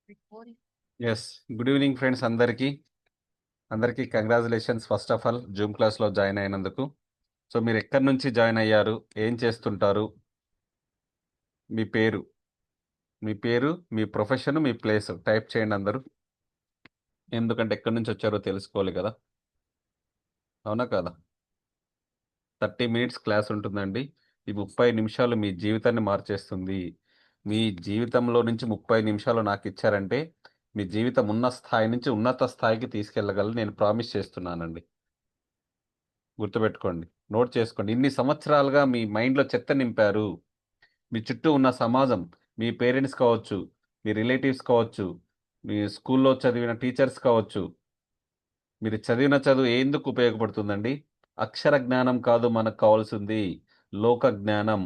Yes. Good evening friends, అందరికీ అందరికీ congratulations first of all Zoom క్లాస్లో జాయిన్ అయినందుకు. సో మీరు ఎక్కడి నుంచి జాయిన్ అయ్యారు, ఏం చేస్తుంటారు, మీ పేరు మీ ప్రొఫెషన్, మీ ప్లేస్ టైప్ చేయండి అందరూ. ఎందుకంటే ఎక్కడి నుంచి వచ్చారో తెలుసుకోవాలి కదా, అవునా కదా. 30 మినిట్స్ క్లాస్ ఉంటుందండి. ఈ 30 నిమిషాలు మీ జీవితాన్ని మార్చేస్తుంది. మీ జీవితంలో నుంచి 30 నిమిషాలు నాకు ఇచ్చారంటే మీ జీవితం ఉన్న స్థాయి నుంచి ఉన్నత స్థాయికి తీసుకెళ్ళగలను, నేను ప్రామిస్ చేస్తున్నానండి. గుర్తుపెట్టుకోండి, నోట్ చేసుకోండి. ఇన్ని సంవత్సరాలుగా మీ మైండ్లో చెత్త నింపారు. మీ చుట్టూ ఉన్న సమాజం, మీ పేరెంట్స్ కావచ్చు, మీ రిలేటివ్స్ కావచ్చు, మీ స్కూల్లో చదివిన టీచర్స్ కావచ్చు. మీరు చదివిన చదువు ఎందుకు ఉపయోగపడుతుందండి? అక్షర జ్ఞానం కాదు మనకు కావాల్సింది, లోక జ్ఞానం.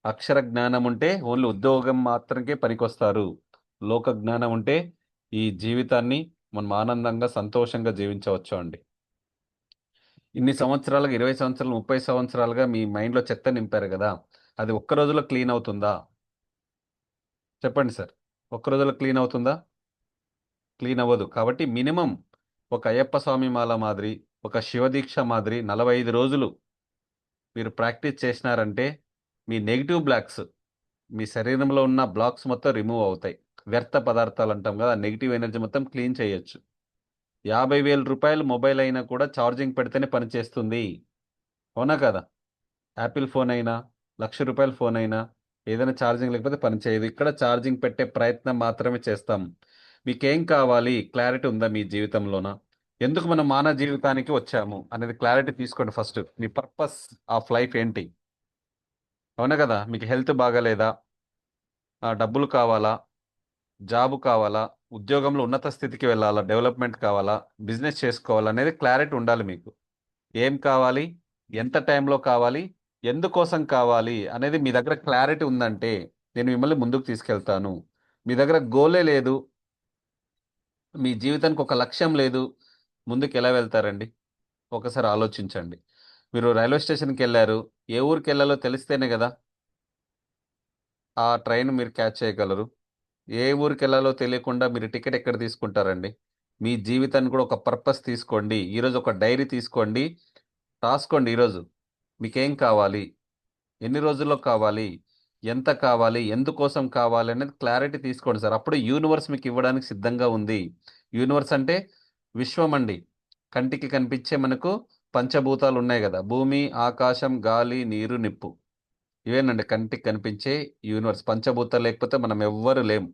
అక్షర జ్ఞానం ఉంటే ఓన్లీ ఉద్యోగం మాత్రమే పనికొస్తారు. లోక జ్ఞానం ఉంటే ఈ జీవితాన్ని మనం ఆనందంగా సంతోషంగా జీవించవచ్చు అండి. ఇన్ని సంవత్సరాలుగా, 20 సంవత్సరాలు, 30 సంవత్సరాలుగా మీ మైండ్లో చెత్త నింపారు కదా, అది ఒక్క రోజులో క్లీన్ అవుతుందా? చెప్పండి సార్. ఒక్క రోజులో క్లీన్ అవుతుందా? క్లీన్ అవ్వదు. కాబట్టి మినిమం ఒక అయ్యప్ప స్వామి మాల మాదిరి, ఒక శివదీక్ష మాదిరి 45 రోజులు మీరు ప్రాక్టీస్ చేసినారంటే మీ నెగిటివ్ బ్లాక్స్, మీ శరీరంలో ఉన్న బ్లాక్స్ మొత్తం రిమూవ్ అవుతాయి. వ్యర్థ పదార్థాలు అంటాం కదా, నెగిటివ్ ఎనర్జీ మొత్తం క్లీన్ చేయొచ్చు. 50,000 రూపాయలు మొబైల్ అయినా కూడా ఛార్జింగ్ పెడితేనే పనిచేస్తుంది, అవునా కదా. యాపిల్ ఫోన్ అయినా, ₹1,00,000 ఫోన్ అయినా, ఏదైనా ఛార్జింగ్ లేకపోతే పనిచేయదు. ఇక్కడ ఛార్జింగ్ పెట్టే ప్రయత్నం మాత్రమే చేస్తాం. మీకేం కావాలి, క్లారిటీ ఉందా మీ జీవితంలోన? ఎందుకు మనం మానవ జీవితానికి వచ్చాము అనేది క్లారిటీ తీసుకోండి first. Me purpose of life ఏంటి? అవునా కదా. మీకు హెల్త్ బాగాలేదా, డబ్బులు కావాలా, జాబ్ కావాలా, ఉద్యోగంలో ఉన్నత స్థితికి వెళ్ళాలా, డెవలప్మెంట్ కావాలా, బిజినెస్ చేసుకోవాలా అనేది క్లారిటీ ఉండాలి మీకు. ఏం కావాలి, ఎంత టైంలో కావాలి, ఎందుకోసం కావాలి అనేది మీ దగ్గర క్లారిటీ ఉందంటే నేను మిమ్మల్ని ముందుకు తీసుకెళ్తాను. మీ దగ్గర గోలే లేదు, మీ జీవితానికి ఒక లక్ష్యం లేదు, ముందుకు ఎలా వెళ్తారండి? ఒకసారి ఆలోచించండి. మీరు రైల్వే స్టేషన్కి వెళ్ళారు, ఏ ఊరికి వెళ్ళాలో తెలిస్తేనే కదా ఆ ట్రైన్ మీరు క్యాచ్ చేయగలరు. ఏ ఊరికి వెళ్ళాలో తెలియకుండా మీరు టికెట్ ఎక్కడ తీసుకుంటారండి? మీ జీవితాన్ని కూడా ఒక పర్పస్ తీసుకోండి. ఈరోజు ఒక డైరీ తీసుకోండి, రాసుకోండి. ఈరోజు మీకేం కావాలి, ఎన్ని రోజుల్లో కావాలి, ఎంత కావాలి, ఎందుకోసం కావాలి అనేది క్లారిటీ తీసుకోండి సార్. అప్పుడు యూనివర్స్ మీకు ఇవ్వడానికి సిద్ధంగా ఉంది. యూనివర్స్ అంటే విశ్వం అండి. కంటికి కనిపించే మనకు పంచభూతాలు ఉన్నాయి కదా, భూమి, ఆకాశం, గాలి, నీరు, నిప్పు. ఇవేనండి కంటికి కనిపించే యూనివర్స్. పంచభూతాలు లేకపోతే మనం ఎవ్వరు లేం.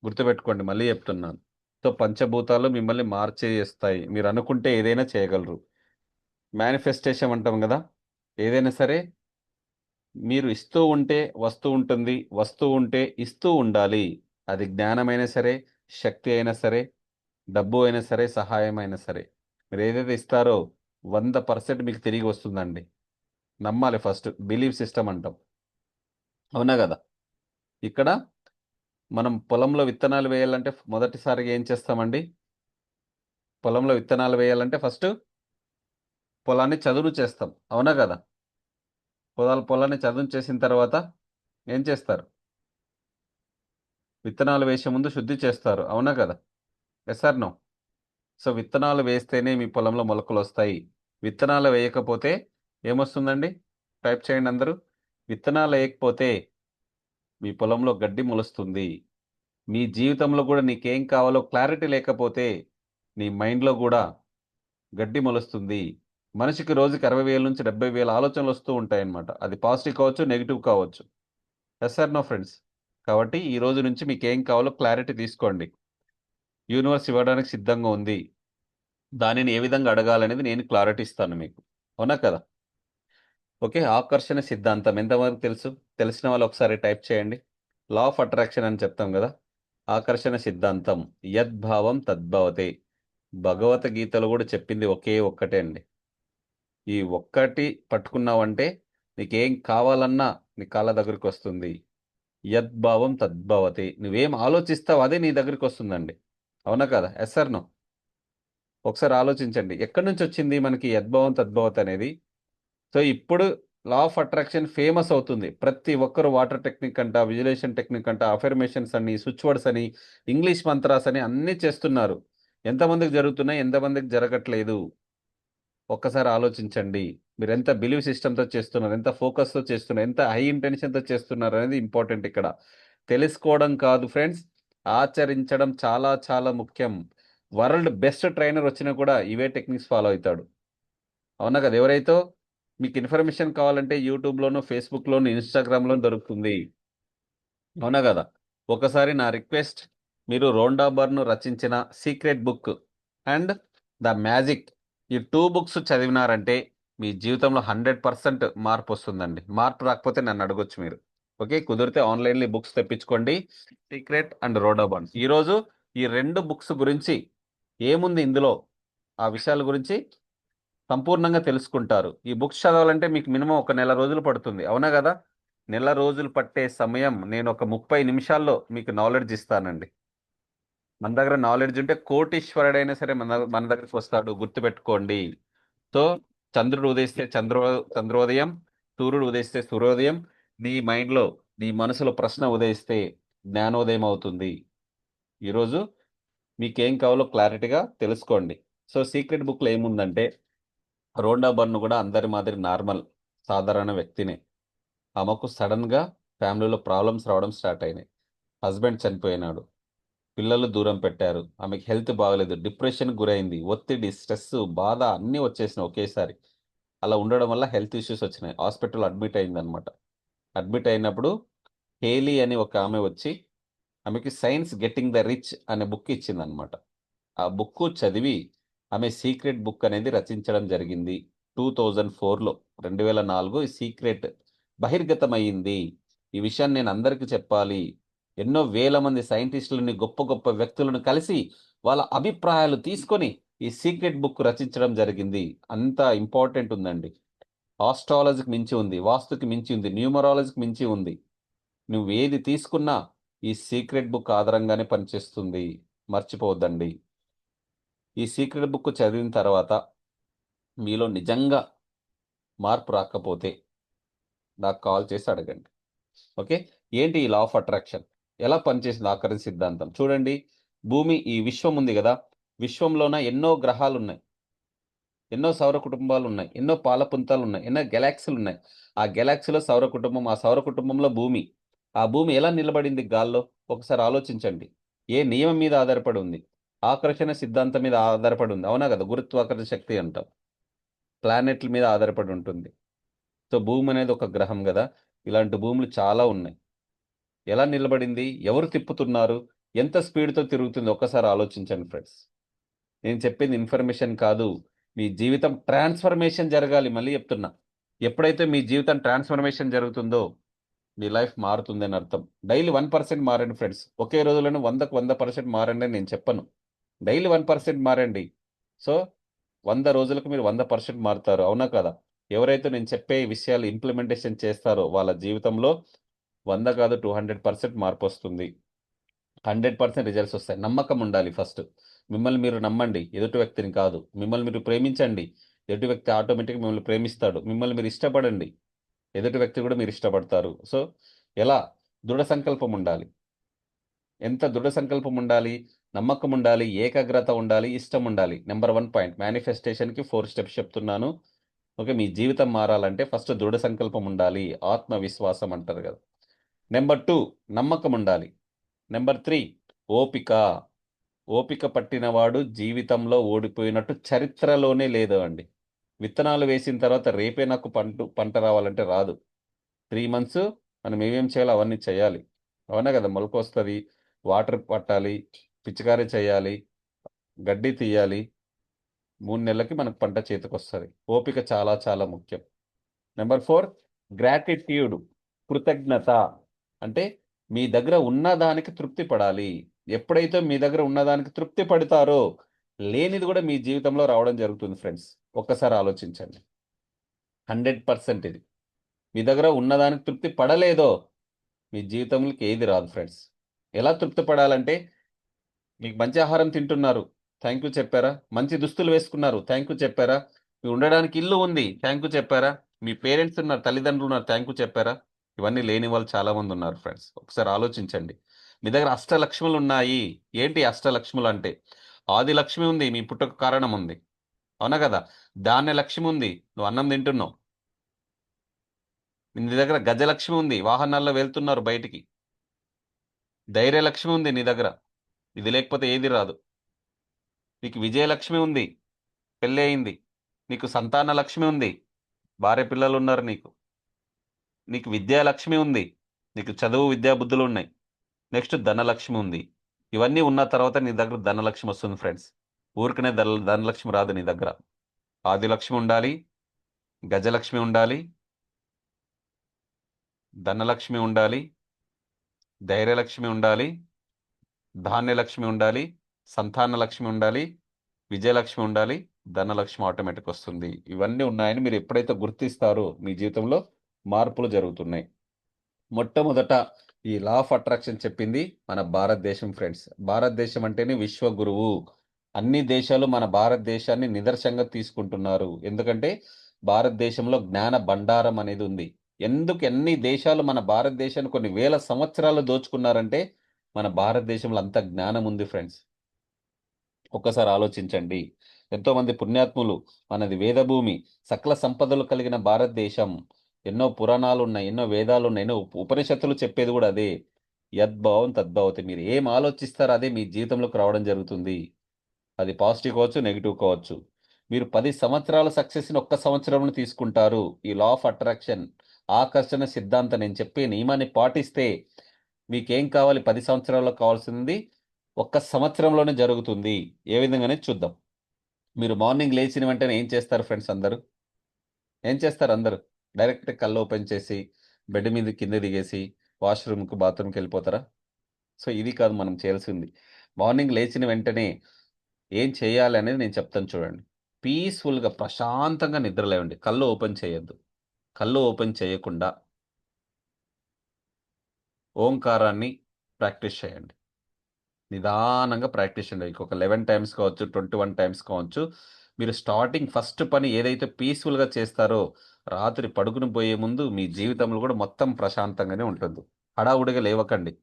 గుర్తుపెట్టుకోండి, మళ్ళీ చెప్తున్నాను. సో పంచభూతాలు మిమ్మల్ని మార్చేస్తాయి. మీరు అనుకుంటే ఏదైనా చేయగలరు. మేనిఫెస్టేషన్ అంటాం కదా, ఏదైనా సరే మీరు ఇస్తూ ఉంటే వస్తూ ఉంటుంది, వస్తూ ఉంటే ఇస్తూ ఉండాలి. అది జ్ఞానమైనా సరే, శక్తి అయినా సరే, డబ్బు అయినా సరే, సహాయం అయినా సరే. మీరు ఏదైతే ఇస్తారో 100% మీకు తిరిగి వస్తుందండి. నమ్మాలి ఫస్ట్. బిలీవ్ సిస్టమ్ అంటాం, అవునా కదా. ఇక్కడ మనం పొలంలో విత్తనాలు వేయాలంటే మొదటిసారిగా ఏం చేస్తామండి? పొలంలో విత్తనాలు వేయాలంటే ఫస్ట్ పొలాన్ని చదును చేస్తాం, అవునా కదా. పొలాన్ని చదును చేసిన తర్వాత ఏం చేస్తారు? విత్తనాలు వేసే ముందు శుద్ధి చేస్తారు, అవునా కదా. Yes or no? సో విత్తనాలు వేస్తేనే మీ పొలంలో మొలకలు వస్తాయి. విత్తనాలు వేయకపోతే ఏమొస్తుందండి? టైప్ చేయండి అందరూ. విత్తనాలు వేయకపోతే మీ పొలంలో గడ్డి మొలుస్తుంది. మీ జీవితంలో కూడా నీకేం కావాలో క్లారిటీ లేకపోతే నీ మైండ్లో కూడా గడ్డి మొలుస్తుంది. మనిషికి రోజుకి 60,000 నుంచి 70,000 ఆలోచనలు వస్తూ ఉంటాయన్నమాట. అది పాజిటివ్ కావచ్చు, నెగిటివ్ కావచ్చు. Yes or no friends? కాబట్టి ఈ రోజు నుంచి మీకు ఏం కావాలో క్లారిటీ తీసుకోండి. యూనివర్స్ ఇవ్వడానికి సిద్ధంగా ఉంది. దానిని ఏ విధంగా అడగాలనేది నేను క్లారిటీ ఇస్తాను మీకు, అవునా కదా. ఓకే. ఆకర్షణ సిద్ధాంతం ఎంతవరకు తెలుసు? తెలిసిన వాళ్ళు ఒకసారి టైప్ చేయండి. లా ఆఫ్ అట్రాక్షన్ అని చెప్తాం కదా. ఆకర్షణ సిద్ధాంతం, యద్భావం తద్భవతే. భగవద్గీతలో కూడా చెప్పింది ఒకే ఒక్కటే అండి. ఈ ఒక్కటి పట్టుకున్నావంటే నీకేం కావాలన్నా నీ కాళ్ళ దగ్గరికి వస్తుంది. యద్భావం తద్భవతి. నువ్వేం ఆలోచిస్తావు అదే నీ దగ్గరికి వస్తుందండి, అవునా కదా. Yes or no? ఒకసారి ఆలోచించండి, ఎక్కడి నుంచి వచ్చింది మనకి యద్భావం తద్భవతి అనేది. సో ఇప్పుడు లా ఆఫ్ అట్రాక్షన్ ఫేమస్ అవుతుంది. ప్రతి ఒక్కరు వాటర్ టెక్నిక్ అంట, విజువలైజేషన్ టెక్నిక్ అంట, అఫర్మేషన్స్ అని, స్విచ్ వర్డ్స్ అని, ఇంగ్లీష్ మంత్రాస్ అని అన్నీ చేస్తున్నారు. ఎంతమందికి జరుగుతున్నాయి, ఎంతమందికి జరగట్లేదు ఒక్కసారి ఆలోచించండి. మీరు ఎంత బిలీవ్ సిస్టమ్తో చేస్తున్నారు, ఎంత ఫోకస్తో చేస్తున్నారు, ఎంత హై ఇంటెన్షన్తో చేస్తున్నారు అనేది ఇంపార్టెంట్ ఇక్కడ. తెలుసుకోవడం కాదు ఫ్రెండ్స్, ఆచరించడం చాలా చాలా ముఖ్యం. వరల్డ్ బెస్ట్ ట్రైనర్ వచ్చినా కూడా ఇవే టెక్నిక్స్ ఫాలో అవుతాడు. అవునా కదా? ఎవరైతే మీకు ఇన్ఫర్మేషన్ కావాలంటే యూట్యూబ్లోను, ఫేస్బుక్లోను, ఇన్స్టాగ్రామ్లోను దొరుకుతుంది. అవునా కదా? ఒకసారి నా రిక్వెస్ట్, మీరు రోండా బర్న్ రచించిన secret book and the magic, ఈ 2 బుక్స్ చదివినారంటే మీ జీవితంలో 100% మార్పు వస్తుందండి. మార్పు రాకపోతే నన్ను అడగొచ్చు మీరు. ఓకే, కుదిరితే ఆన్లైన్లో బుక్స్ తెప్పించుకోండి, సీక్రెట్ అండ్ రోండా బర్న్. ఈరోజు ఈ 2 బుక్స్ గురించి ఏముంది ఇందులో, ఆ విషయాల గురించి సంపూర్ణంగా తెలుసుకుంటారు. ఈ బుక్స్ చదవాలంటే మీకు మినిమం ఒక నెల రోజులు పడుతుంది. అవునా కదా? నెల రోజులు పట్టే సమయం నేను ఒక 30 నిమిషాల్లో మీకు నాలెడ్జ్ ఇస్తానండి. మన దగ్గర నాలెడ్జ్ ఉంటే కోటీశ్వరుడైనా సరే మన దగ్గరికి వస్తాడు, గుర్తుపెట్టుకోండి. సో చంద్రుడు ఉదయిస్తే చంద్రోదయం, సూర్యుడు ఉదయిస్తే సూర్యోదయం. నీ మైండ్లో, నీ మనసులో ప్రశ్న ఉదయిస్తే జ్ఞానోదయం అవుతుంది. ఈరోజు మీకేం కావాలో క్లారిటీగా తెలుసుకోండి. సో సీక్రెట్ బుక్లో ఏముందంటే, రోండా బర్న్ కూడా అందరి మాదిరి నార్మల్ సాధారణ వ్యక్తినే. ఆమెకు సడన్గా ఫ్యామిలీలో ప్రాబ్లమ్స్ రావడం స్టార్ట్ అయినాయి. హస్బెండ్ చనిపోయినాడు, పిల్లలు దూరం పెట్టారు, ఆమెకి హెల్త్ బాగలేదు, డిప్రెషన్కి గురైంది, ఒత్తిడి, స్ట్రెస్, బాధ అన్నీ వచ్చేసినాయి ఒకేసారి. అలా ఉండడం వల్ల హెల్త్ ఇష్యూస్ వచ్చినాయి. హాస్పిటల్ అడ్మిట్ అయిందనమాట. అడ్మిట్ అయినప్పుడు హేలీ అని ఒక ఆమె వచ్చి ఆమెకి సైన్స్ గెట్టింగ్ ద రిచ్ అనే బుక్ ఇచ్చిందనమాట. ఆ బుక్ చదివి ఆమె సీక్రెట్ బుక్ అనేది రచించడం జరిగింది. 2004లో, 2004 ఈ సీక్రెట్ బహిర్గతమయ్యింది. ఈ విషయాన్ని నేను అందరికీ చెప్పాలి. ఎన్నో వేల మంది సైంటిస్టులని, గొప్ప గొప్ప వ్యక్తులను కలిసి వాళ్ళ అభిప్రాయాలు తీసుకొని ఈ సీక్రెట్ బుక్ రచించడం జరిగింది. అంత ఇంపార్టెంట్ ఉందండి. ఆస్ట్రాలజీకి మించి ఉంది, వాస్తుకి మించి ఉంది, న్యూమరాలజీకి మించి ఉంది. నువ్వు ఏది తీసుకున్నా ఈ సీక్రెట్ బుక్ ఆధారంగానే పనిచేస్తుంది. మర్చిపోవద్దండి. ఈ సీక్రెట్ బుక్ చదివిన తర్వాత మీలో నిజంగా మార్పు రాకపోతే నాకు కాల్ చేసి అడగండి. ఓకే, ఏంటి ఈ లా ఆఫ్ అట్రాక్షన్, ఎలా పనిచేసింది ఆకర్షణ సిద్ధాంతం? చూడండి, భూమి, ఈ విశ్వం ఉంది కదా, విశ్వంలోన ఎన్నో గ్రహాలు ఉన్నాయి, ఎన్నో సౌర కుటుంబాలు ఉన్నాయి, ఎన్నో పాలపుంతాలు ఉన్నాయి, ఎన్నో గెలాక్సీలు ఉన్నాయి. ఆ గెలాక్సీలో సౌర కుటుంబం, ఆ సౌర కుటుంబంలో భూమి. ఆ భూమి ఎలా నిలబడింది గాల్లో? ఒకసారి ఆలోచించండి. ఏ నియమం మీద ఆధారపడి ఉంది? ఆకర్షణ సిద్ధాంతం మీద ఆధారపడి ఉంది. అవునా కదా? గురుత్వాకర్షణ శక్తి అంటాం. ప్లానెట్ల మీద ఆధారపడి ఉంటుంది. సో భూమి అనేది ఒక గ్రహం కదా, ఇలాంటి భూములు చాలా ఉన్నాయి. ఎలా నిలబడింది? ఎవరు తిప్పుతున్నారు? ఎంత స్పీడ్తో తిరుగుతుంది? ఒక్కసారి ఆలోచించండి ఫ్రెండ్స్. నేను చెప్పింది ఇన్ఫర్మేషన్ కాదు, మీ జీవితం ట్రాన్స్ఫర్మేషన్ జరగాలి. మళ్ళీ చెప్తున్నా, ఎప్పుడైతే మీ జీవితం ట్రాన్స్ఫర్మేషన్ జరుగుతుందో మీ లైఫ్ మారుతుందని అర్థం. డైలీ 1% మారండి ఫ్రెండ్స్. ఒకే రోజులను 100కు 100% మారండి అని నేను చెప్పను. డైలీ 1% మారండి. సో 100 రోజులకు మీరు 100% మారుతారు. అవునా కదా? ఎవరైతే నేను చెప్పే విషయాలు ఇంప్లిమెంటేషన్ చేస్తారో వాళ్ళ జీవితంలో 100 కాదు 200% మార్పు వస్తుంది. 100% రిజల్ట్స్ వస్తాయి. నమ్మకం ఉండాలి ఫస్ట్. మిమ్మల్ని మీరు నమ్మండి, ఎదుటి వ్యక్తిని కాదు. మిమ్మల్ని మీరు ప్రేమించండి, ఎదుటి వ్యక్తి ఆటోమేటిక్గా మిమ్మల్ని ప్రేమిస్తాడు. మిమ్మల్ని మీరు ఇష్టపడండి, ఎదుటి వ్యక్తి కూడా మీరు ఇష్టపడతారు. సో ఎలా? దృఢ సంకల్పం ఉండాలి. ఎంత దృఢ సంకల్పం ఉండాలి? నమ్మకం ఉండాలి, ఏకాగ్రత ఉండాలి, ఇష్టం ఉండాలి. నెంబర్ 1 పాయింట్, మేనిఫెస్టేషన్కి 4 స్టెప్స్ చెప్తున్నాను. ఓకే, మీ జీవితం మారాలంటే ఫస్ట్ దృఢ సంకల్పం ఉండాలి, ఆత్మవిశ్వాసం అంటారు కదా. నెంబర్ 2, నమ్మకం ఉండాలి. నెంబర్ 3, ఓపిక. ఓపిక పట్టినవాడు జీవితంలో ఓడిపోయినట్టు చరిత్రలోనే లేదు అండి. విత్తనాలు వేసిన తర్వాత రేపే నాకు పంట రావాలంటే రాదు. 3 మంత్స్ మనం ఏమేం చేయాలో అవన్నీ చేయాలి. అవునా కదా? మొలకొస్తుంది, వాటర్ పట్టాలి, పిచికారీ చేయాలి, గడ్డి తీయాలి. 3 నెలలకి మనకు పంట చేతికొస్తుంది. ఓపిక చాలా చాలా ముఖ్యం. నెంబర్ 4, గ్రాటిట్యూడ్, కృతజ్ఞత. అంటే మీ దగ్గర ఉన్నదానికి తృప్తి పడాలి. ఎప్పుడైతే మీ దగ్గర ఉన్నదానికి తృప్తి పడతారో లేనిది కూడా మీ జీవితంలో రావడం జరుగుతుంది ఫ్రెండ్స్. ఒక్కసారి ఆలోచించండి. 100% ఇది. మీ దగ్గర ఉన్నదానికి తృప్తి పడలేదో మీ జీవితంలోకి ఏది రాదు ఫ్రెండ్స్. ఎలా తృప్తి పడాలంటే, మీకు మంచి ఆహారం తింటున్నారు, థ్యాంక్ యూ చెప్పారా? మంచి దుస్తులు వేసుకున్నారు, థ్యాంక్ యూ చెప్పారా? మీకు ఉండడానికి ఇల్లు ఉంది, థ్యాంక్ యూ చెప్పారా? మీ పేరెంట్స్ ఉన్నారు, తల్లిదండ్రులు ఉన్నారు, థ్యాంక్ యూ చెప్పారా? ఇవన్నీ లేని వాళ్ళు చాలా మంది ఉన్నారు ఫ్రెండ్స్. ఒకసారి ఆలోచించండి. మీ దగ్గర అష్టలక్ష్ములు ఉన్నాయి. ఏంటి అష్టలక్ష్ములు అంటే? ఆది లక్ష్మి ఉంది, మీ పుట్టుక కారణం ఉంది, అవునా కదా? ధాన్య లక్ష్మి ఉంది, నువ్వు అన్నం తింటున్నావు. నీ దగ్గర గజలక్ష్మి ఉంది, వాహనాల్లో వెళ్తున్నారు బయటికి. ధైర్యలక్ష్మి ఉంది నీ దగ్గర, ఇది లేకపోతే ఏది రాదు. నీకు విజయలక్ష్మి ఉంది, పెళ్ళి అయింది. నీకు సంతాన లక్ష్మి ఉంది, భార్య పిల్లలు ఉన్నారు నీకు. నీకు విద్యాలక్ష్మి ఉంది, నీకు చదువు విద్యా బుద్ధులు ఉన్నాయి. నెక్స్ట్ ధనలక్ష్మి ఉంది. ఇవన్నీ ఉన్న తర్వాత నీ దగ్గర ధనలక్ష్మి వస్తుంది ఫ్రెండ్స్. ఊరికనే ధనలక్ష్మి రాదు నీ దగ్గర. ఆదిలక్ష్మి ఉండాలి, గజలక్ష్మి ఉండాలి, ధనలక్ష్మి ఉండాలి, ధైర్యలక్ష్మి ఉండాలి, ధాన్యలక్ష్మి ఉండాలి, సంతాన లక్ష్మి ఉండాలి, విజయలక్ష్మి ఉండాలి, ధనలక్ష్మి ఆటోమేటిక్ వస్తుంది. ఇవన్నీ ఉన్నాయని మీరు ఎప్పుడైతే గుర్తిస్తారో మీ జీవితంలో మార్పులు జరుగుతున్నాయి. మొట్టమొదట ఈ లా ఆఫ్ అట్రాక్షన్ చెప్పింది మన భారతదేశం ఫ్రెండ్స్. భారతదేశం అంటేనే విశ్వ గురువు. అన్ని దేశాలు మన భారతదేశాన్ని నిదర్శనంగా తీసుకుంటున్నారు. ఎందుకంటే భారతదేశంలో జ్ఞాన భండారం అనేది ఉంది. ఎందుకు ఎన్ని దేశాలు మన భారతదేశాన్ని కొన్ని వేల సంవత్సరాలు దోచుకున్నారంటే మన భారతదేశంలో అంత జ్ఞానం ఉంది ఫ్రెండ్స్. ఒక్కసారి ఆలోచించండి. ఎంతో మంది పుణ్యాత్ములు, మనది వేదభూమి, సకల సంపదలు కలిగిన భారతదేశం. ఎన్నో పురాణాలు ఉన్నాయి, ఎన్నో వేదాలు ఉన్నాయి, ఎన్నో ఉపనిషత్తులు చెప్పేది కూడా అదే. యద్భావం తద్భవతి. మీరు ఏం ఆలోచిస్తారో అదే మీ జీవితంలోకి రావడం జరుగుతుంది. అది పాజిటివ్ కావచ్చు, నెగిటివ్ కావచ్చు. మీరు 10 సంవత్సరాల సక్సెస్ని ఒక్క సంవత్సరంలో తీసుకుంటారు. ఈ లా ఆఫ్ అట్రాక్షన్, ఆకర్షణ సిద్ధాంతం నేను చెప్పే నియమాన్ని పాటిస్తే మీకేం కావాలి 10 సంవత్సరాల్లో కావాల్సింది ఒక్క సంవత్సరంలోనే జరుగుతుంది. ఏ విధంగానే చూద్దాం. మీరు మార్నింగ్ లేచిన వెంటనే ఏం చేస్తారు ఫ్రెండ్స్? అందరూ ఏం చేస్తారు? అందరూ డైరెక్ట్ కళ్ళు ఓపెన్ చేసి బెడ్ మీద కింద దిగేసి వాష్రూమ్కి బాత్రూమ్కి వెళ్ళిపోతారా? సో ఇది కాదు మనం చేయాల్సింది. మార్నింగ్ లేచిన వెంటనే ఏం చేయాలి అనేది నేను చెప్తాను చూడండి. పీస్ఫుల్గా ప్రశాంతంగా నిద్రలేవండి. కళ్ళు ఓపెన్ చేయొద్దు. కళ్ళు ఓపెన్ చేయకుండా ఓంకారాన్ని ప్రాక్టీస్ చేయండి. నిదానంగా ప్రాక్టీస్ చేయండి. ఇంకొక 11 టైమ్స్ కావచ్చు, 21 టైమ్స్ కావచ్చు. మీరు స్టార్టింగ్ ఫస్ట్ పని ఏదైతే పీస్ఫుల్గా చేస్తారో రాత్రి పడుకుని పోయే ముందు మీ జీవితంలో కూడా మొత్తం ప్రశాంతంగానే ఉంటుంది. హడావుడిగా లేవకండి.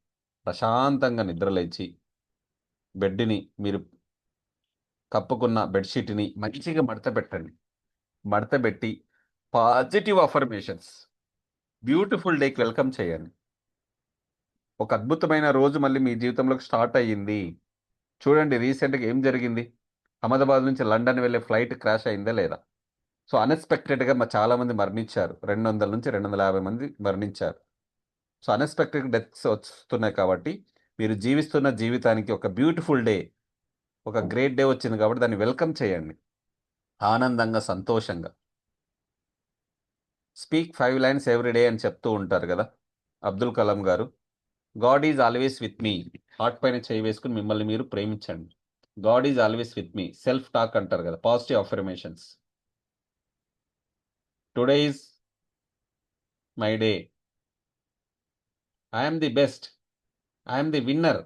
ప్రశాంతంగా నిద్రలేచి బెడ్ని మీరు కప్పుకున్న బెడ్షీట్ని మంచిగా మడత పెట్టండి. మడత పెట్టి పాజిటివ్ అఫర్మేషన్స్, బ్యూటిఫుల్ డేకి వెల్కమ్ చేయండి. ఒక అద్భుతమైన రోజు మళ్ళీ మీ జీవితంలోకి స్టార్ట్ అయ్యింది. చూడండి రీసెంట్గా ఏం జరిగింది? అహ్మదాబాద్ నుంచి లండన్ వెళ్ళే ఫ్లైట్ క్రాష్ అయిందా లేదా? సో అన్ఎక్స్పెక్టెడ్గా చాలామంది మరణించారు. 200 నుంచి 250 మంది మరణించారు. సో అన్ఎక్స్పెక్టెడ్ డెత్స్ వస్తున్నాయి. కాబట్టి మీరు జీవిస్తున్న జీవితానికి ఒక బ్యూటిఫుల్ డే, ఒక గ్రేట్ డే వచ్చింది కాబట్టి దాన్ని వెల్కమ్ చేయండి ఆనందంగా, సంతోషంగా. స్పీక్ 5 లైన్స్ ఎవ్రీ డే అని చెప్తూ ఉంటారు కదా అబ్దుల్ కలాం గారు. God is always with me. Heart పైన చేయి వేసుకుని మిమ్మల్ని మీరు ప్రేమించండి. God is always with me. Self talk అంటారు కదా, positive affirmations. Today is my day. I'm the best. I'm the winner.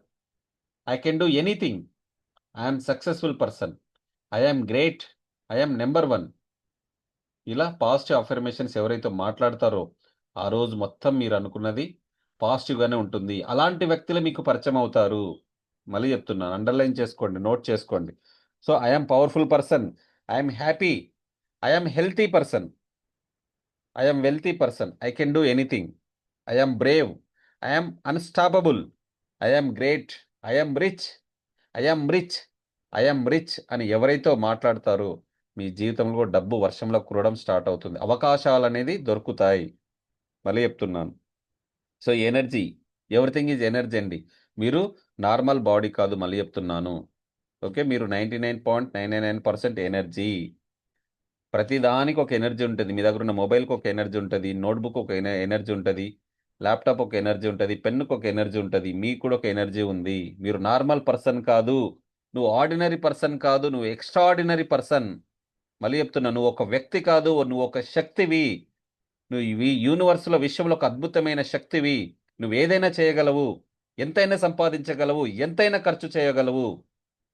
I can do anything. I'm successful person. I'm great. I'm number 1. ఇలా positive affirmations ఎవరైతే మాట్లాడతారో ఆ రోజు మొత్తం మీరు అనుకున్నది పాజిటివ్గానే ఉంటుంది. అలాంటి వ్యక్తులు మీకు పరిచయం అవుతారు. మళ్ళీ చెప్తున్నాను, అండర్లైన్ చేసుకోండి, నోట్ చేసుకోండి. So I'm powerful person. I'm happy. I'm healthy person. I'm wealthy person. I can do anything. I'm Brave. I'm unstoppable. I'm great. I'm rich. I'm rich. I'm rich అని ఎవరైతే మాట్లాడతారో మీ జీవితంలో డబ్బు వర్షంలో కురవడం స్టార్ట్ అవుతుంది. అవకాశాలు అనేది దొరుకుతాయి. మళ్ళీ చెప్తున్నాను. So energy, everything is energy అండి. మీరు నార్మల్ బాడీ కాదు, మళ్ళీ చెప్తున్నాను. ఓకే, మీరు 99.99% ఎనర్జీ. ప్రతిదానికి ఒక ఎనర్జీ ఉంటుంది. మీ దగ్గర ఉన్న మొబైల్కి ఒక ఎనర్జీ ఉంటుంది, నోట్బుక్ ఒక ఎనర్జీ ఉంటుంది, ల్యాప్టాప్ ఒక ఎనర్జీ ఉంటుంది, పెన్నుకు ఒక ఎనర్జీ ఉంటుంది. మీకు కూడా ఒక ఎనర్జీ ఉంది. మీరు నార్మల్ పర్సన్ కాదు, నువ్వు ఆర్డినరీ పర్సన్ కాదు, నువ్వు ఎక్స్ట్రాఆర్డినరీ పర్సన్. మళ్ళీ చెప్తున్నా, నువ్వు ఒక వ్యక్తి కాదు, నువ్వు ఒక శక్తివి. నువ్వు ఇవి యూనివర్స్లో, విశ్వంలో ఒక అద్భుతమైన శక్తివి. నువ్వు ఏదైనా చేయగలవు, ఎంతైనా సంపాదించగలవు, ఎంతైనా ఖర్చు చేయగలవు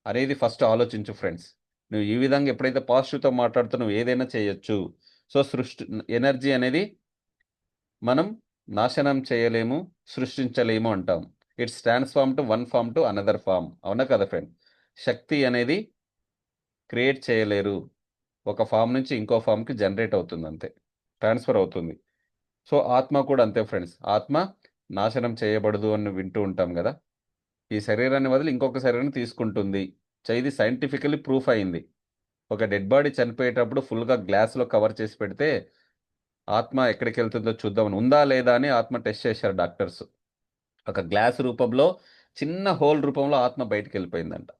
అనేది ఫస్ట్ ఆలోచించు ఫ్రెండ్స్. నువ్వు ఈ విధంగా ఎప్పుడైతే పాజిటివ్తో మాట్లాడుతూ నువ్వు ఏదైనా చేయొచ్చు. సో ఎనర్జీ అనేది మనం నాశనం చేయలేము, సృష్టించలేము అంటాం. It's transform to one form to another form. అవునా కదా ఫ్రెండ్? శక్తి అనేది క్రియేట్ చేయలేరు, ఒక ఫామ్ నుంచి ఇంకో ఫామ్కి జనరేట్ అవుతుంది అంతే, ట్రాన్స్ఫర్ అవుతుంది. సో ఆత్మ కూడా అంతే ఫ్రెండ్స్. ఆత్మ నాశనం చేయబడదు అని వింటూ ఉంటాం కదా. ఈ శరీరాన్ని వదిలి ఇంకొక శరీరాన్ని తీసుకుంటుంది. ఇది సైంటిఫికలీ ప్రూఫ్ అయింది. ఒక డెడ్ బాడీ చనిపోయేటప్పుడు ఫుల్గా గ్లాస్లో కవర్ చేసి పెడితే ఆత్మ ఎక్కడికి వెళ్తుందో చూద్దామని, ఉందా లేదా అని ఆత్మ టెస్ట్ చేశారు డాక్టర్స్. ఒక గ్లాస్ రూపంలో చిన్న హోల్ రూపంలో ఆత్మ బయటికి వెళ్ళిపోయిందంట.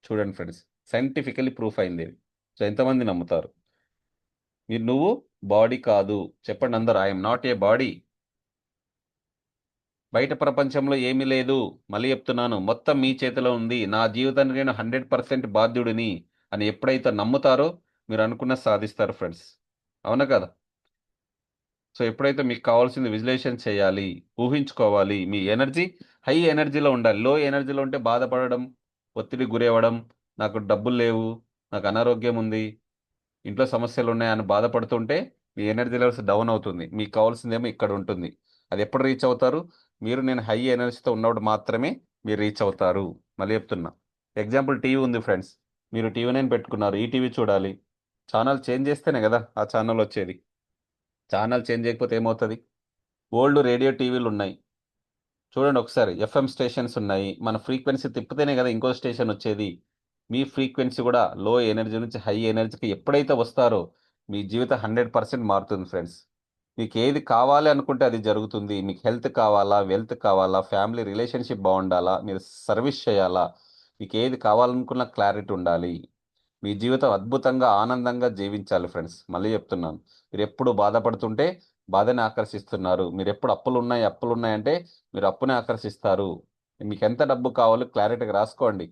చూడండి ఫ్రెండ్స్, సైంటిఫికలీ ప్రూఫ్ అయింది ఇది. సో ఎంతమంది నమ్ముతారు? నువ్వు బాడీ కాదు. చెప్పండి అందరు, ఐఎమ్ నాట్ ఏ బాడీ. బయట ప్రపంచంలో ఏమీ లేదు. మళ్ళీ చెప్తున్నాను, మొత్తం మీ చేతిలో ఉంది. నా జీవితానికి నేను 100% బాధ్యుడిని అని ఎప్పుడైతే నమ్ముతారో మీరు అనుకున్న సాధిస్తారు ఫ్రెండ్స్. అవునా కదా? సో ఎప్పుడైతే మీకు కావాల్సింది విజువలైజేషన్ చేయాలి, ఊహించుకోవాలి. మీ ఎనర్జీ హై ఎనర్జీలో ఉండాలి. లో ఎనర్జీలో ఉంటే బాధపడడం, ఒత్తిడి గురవ్వడం, నాకు డబ్బులు లేవు, నాకు అనారోగ్యం ఉంది, ఇంట్లో సమస్యలు ఉన్నాయని బాధపడుతుంటే మీ ఎనర్జీ లెవెల్స్ డౌన్ అవుతుంది. మీకు కావాల్సిందేమో ఇక్కడ ఉంటుంది. అది ఎప్పుడు రీచ్ అవుతారు? నేను హై ఎనర్జీతో ఉన్నప్పుడు మాత్రమే మీరు రీచ్ అవుతారు. మళ్ళీ చెప్తున్నా, ఎగ్జాంపుల్ టీవీ ఉంది ఫ్రెండ్స్. మీరు టీవీ నైన్ పెట్టుకున్నారు, ఈ టీవీ చూడాలి. ఛానల్ చేంజ్ చేస్తేనే కదా ఆ ఛానల్ వచ్చేది. ఛానల్ చేంజ్ చేయకపోతే ఏమవుతుంది? ఓల్డ్ రేడియో టీవీలు ఉన్నాయి చూడండి ఒకసారి, ఎఫ్ఎం స్టేషన్స్ ఉన్నాయి. మన ఫ్రీక్వెన్సీ తిప్పితేనే కదా ఇంకో స్టేషన్ వచ్చేది. మీ ఫ్రీక్వెన్సీ కూడా లో ఎనర్జీ నుంచి హై ఎనర్జీకి ఎప్పుడైతే వస్తారో మీ జీవితం 100% మారుతుంది ఫ్రెండ్స్. మీకు ఏది కావాలి అనుకుంటే అది జరుగుతుంది. మీకు హెల్త్ కావాలా, వెల్త్ కావాలా, ఫ్యామిలీ రిలేషన్షిప్ బాగుండాలా, మీరు సర్వీస్ చేయాలా, మీకు ఏది కావాలనుకున్న క్లారిటీ ఉండాలి. మీ జీవితం అద్భుతంగా ఆనందంగా జీవించాలి ఫ్రెండ్స్. మళ్ళీ చెప్తున్నాను, మీరు ఎప్పుడు బాధపడుతుంటే బాధని ఆకర్షిస్తున్నారు. మీరు ఎప్పుడు అప్పులు ఉన్నాయంటే మీరు అప్పునే ఆకర్షిస్తారు. మీకు ఎంత డబ్బు కావాలో క్లారిటీగా రాసుకోండి.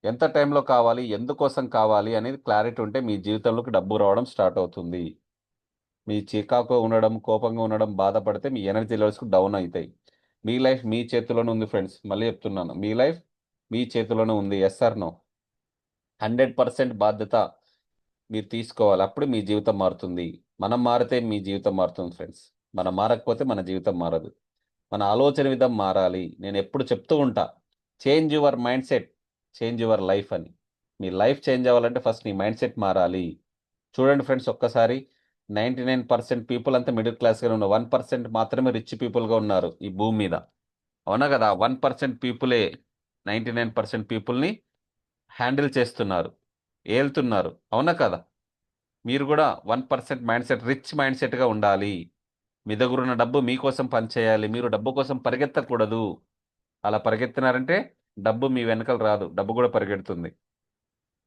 ఎంత టైంలో కావాలి, ఎందుకోసం కావాలి అనేది క్లారిటీ ఉంటే మీ జీవితంలోకి డబ్బు రావడం స్టార్ట్ అవుతుంది. మీ చికాకు ఉండడం, కోపంగా ఉండడం, బాధపడితే మీ ఎనర్జీ లెవెల్స్ డౌన్ అవుతాయి. మీ లైఫ్ మీ చేతిలోనే ఉంది ఫ్రెండ్స్. మళ్ళీ చెప్తున్నాను, మీ లైఫ్ మీ చేతిలోనే ఉంది. Yes or no? 100% బాధ్యత మీరు తీసుకోవాలి. అప్పుడు మీ జీవితం మారుతుంది. మనం మారితే మీ జీవితం మారుతుంది ఫ్రెండ్స్. మనం మారకపోతే మన జీవితం మారదు. మన ఆలోచన విధం మారాలి. నేను ఎప్పుడు చెప్తూ ఉంటా, change your mind set, change your life అని. మీ లైఫ్ చేంజ్ అవ్వాలంటే ఫస్ట్ నీ మైండ్ సెట్ మారాలి. చూడండి ఫ్రెండ్స్, ఒక్కసారి 99% పీపుల్ అంతా మిడిల్ క్లాస్గానే ఉన్నారు. 1% మాత్రమే రిచ్ పీపుల్గా ఉన్నారు ఈ భూమి మీద. అవునా కదా? 1% పీపులే 99% పీపుల్ని హ్యాండిల్ చేస్తున్నారు, ఏళ్తున్నారు. అవునా కదా? మీరు కూడా 1% మైండ్ సెట్, రిచ్ మైండ్ సెట్గా ఉండాలి. మీ దగ్గర ఉన్న డబ్బు మీకోసం పనిచేయాలి. మీరు డబ్బు కోసం పరిగెత్తకూడదు. అలా పరిగెత్తినారంటే డబ్బు మీ వెనకాల రాదు, డబ్బు కూడా పరిగెడుతుంది.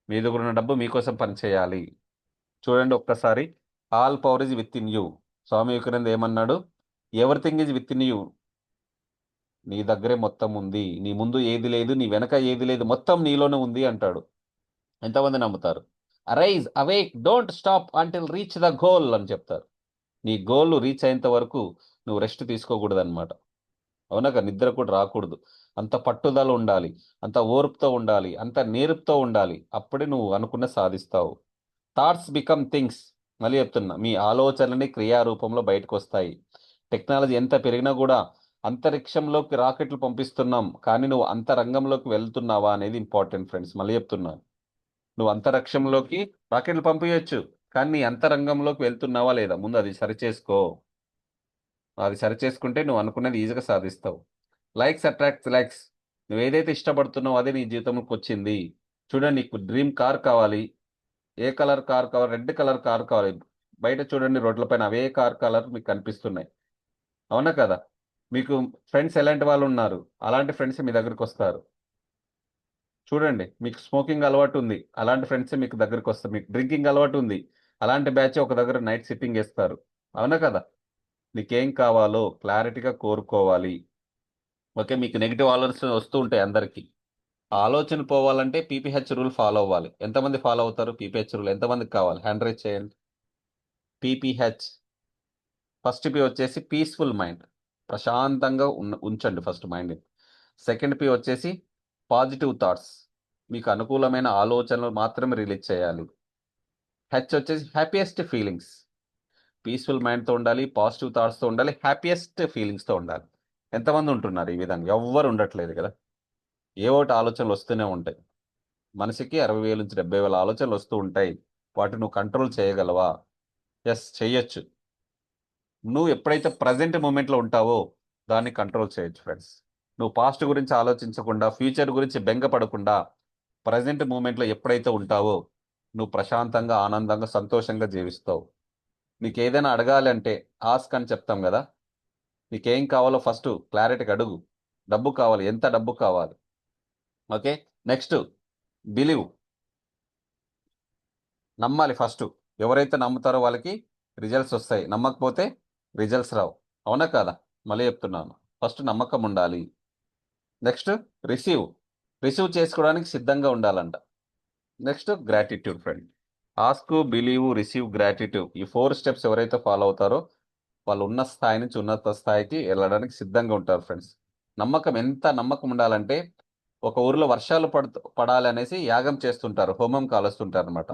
మీ దగ్గర ఉన్న డబ్బు మీకోసం పనిచేయాలి. చూడండి ఒక్కసారి, all power is within you. Swami Vivekananda ఏమన్నాడు? Everything is within you. నీ దగ్గరే మొత్తం ఉంది. నీ ముందు ఏది లేదు, నీ వెనక ఏది లేదు, మొత్తం నీలోనే ఉంది అంటాడు. ఎంతమంది నమ్ముతారు? Arise awake don't stop until reach the goal అని చెప్తారు. నీ గోల్ రీచ్ అయ్యేంత వరకు నువ్వు రెస్ట్ తీసుకోకూడదు అనమాట. అవునక? నిద్ర కూడా రాకూడదు. అంత పట్టుదల ఉండాలి, అంత ఓర్పుతో ఉండాలి, అంత నేర్పుతో ఉండాలి. అప్పుడే నువ్వు అనుకున్న సాధిస్తావు. Thoughts become things. మళ్ళీ చెప్తున్నా, మీ ఆలోచనలని క్రియారూపంలో బయటకు వస్తాయి. టెక్నాలజీ ఎంత పెరిగినా కూడా అంతరిక్షంలోకి రాకెట్లు పంపిస్తున్నాం, కానీ నువ్వు అంతరంగంలోకి వెళ్తున్నావా అనేది ఇంపార్టెంట్ ఫ్రెండ్స్. మళ్ళీ చెప్తున్నాను, నువ్వు అంతరిక్షంలోకి రాకెట్లు పంపించవచ్చు, కానీ నీ అంతరంగంలోకి వెళ్తున్నావా లేదా ముందు అది సరిచేసుకో. అది సరిచేసుకుంటే నువ్వు అనుకున్నది ఈజీగా సాధిస్తావు. Likes attracts likes. నువ్వు ఏదైతే ఇష్టపడుతున్నావో అదే నీ జీవితంలోకి వచ్చింది. చూడండి, నీకు డ్రీమ్ కార్ కావాలి. ఏ కలర్ కార్ కావాలి? రెడ్ కలర్ కార్ కావాలి. బయట చూడండి రోడ్లపైన అవే కార్ కలర్ మీకు కనిపిస్తున్నాయి. అవునా కదా? మీకు ఫ్రెండ్స్ ఎలాంటి వాళ్ళు ఉన్నారు, అలాంటి ఫ్రెండ్స్ మీ దగ్గరికి వస్తారు. చూడండి, మీకు స్మోకింగ్ అలవాటు ఉంది, అలాంటి ఫ్రెండ్స్ మీకు దగ్గరికి వస్తారు. మీకు డ్రింకింగ్ అలవాటు ఉంది, అలాంటి బ్యాచ్ ఒక దగ్గర నైట్ సిట్టింగ్ చేస్తారు. అవునా కదా? నీకేం కావాలో క్లారిటీగా కోరుకోవాలి. ఓకే, మీకు నెగిటివ్ ఆలోచనలు వస్తూ ఉంటాయి అందరికీ. ఆ ఆలోచన పోవాలంటే పీపీహెచ్ రూల్ ఫాలో అవ్వాలి. ఎంతమంది ఫాలో అవుతారు పీపీహెచ్ రూల్? ఎంతమందికి కావాలి? హ్యాండ్ రైజ్ చేయండి. పీపీహెచ్. ఫస్ట్ పి వచ్చేసి పీస్ఫుల్ మైండ్. ప్రశాంతంగా ఉంచండి ఫస్ట్ మైండ్. సెకండ్ పి వచ్చేసి పాజిటివ్ థాట్స్. మీకు అనుకూలమైన ఆలోచనలు మాత్రమే రిలీజ్ చేయాలి. హెచ్ వచ్చేసి హ్యాపీయెస్ట్ ఫీలింగ్స్. పీస్ఫుల్ మైండ్తో ఉండాలి, పాజిటివ్ థాట్స్తో ఉండాలి, హ్యాపీయెస్ట్ ఫీలింగ్స్తో ఉండాలి. ఎంతమంది ఉంటున్నారు ఈ విధంగా? ఎవ్వరు ఉండట్లేదు కదా. ఏ ఒకటి ఆలోచనలు వస్తూనే ఉంటాయి. మనిషికి 60,000 నుంచి 70,000 ఆలోచనలు వస్తూ ఉంటాయి. వాటిని నువ్వు కంట్రోల్ చేయగలవా? ఎస్, చెయ్యొచ్చు. నువ్వు ఎప్పుడైతే ప్రజెంట్ మూమెంట్లో ఉంటావో దాన్ని కంట్రోల్ చేయొచ్చు ఫ్రెండ్స్. నువ్వు పాస్ట్ గురించి ఆలోచించకుండా, ఫ్యూచర్ గురించి బెంగపడకుండా, ప్రజెంట్ మూమెంట్లో ఎప్పుడైతే ఉంటావో నువ్వు ప్రశాంతంగా, ఆనందంగా, సంతోషంగా జీవిస్తావు. నీకు ఏదైనా అడగాలి అంటే ఆస్క్ అని చెప్తాం కదా. నీకేం కావాలో ఫస్ట్ క్లారిటీగా అడుగు. డబ్బు కావాలి, ఎంత డబ్బు కావాలి? ఓకే. Next, believe. నమ్మాలి ఫస్ట్. ఎవరైతే నమ్ముతారో వాళ్ళకి రిజల్ట్స్ వస్తాయి, నమ్మకపోతే రిజల్ట్స్ రావు. అవునా కాదా? మళ్ళీ చెప్తున్నాను, ఫస్ట్ నమ్మకం ఉండాలి. Next, receive. రిసీవ్ చేసుకోవడానికి సిద్ధంగా ఉండాలంట. Next, gratitude friend. Ask, believe, receive, gratitude. ఈ 4 స్టెప్స్ ఎవరైతే ఫాలో అవుతారో వాళ్ళు ఉన్న స్థాయి నుంచి ఉన్నత స్థాయికి వెళ్ళడానికి సిద్ధంగా ఉంటారు ఫ్రెండ్స్. నమ్మకం, ఎంత నమ్మకం ఉండాలంటే ఒక ఊరిలో వర్షాలు పడాలి అనేసి యాగం చేస్తుంటారు, హోమం కాలుస్తుంటారు అనమాట.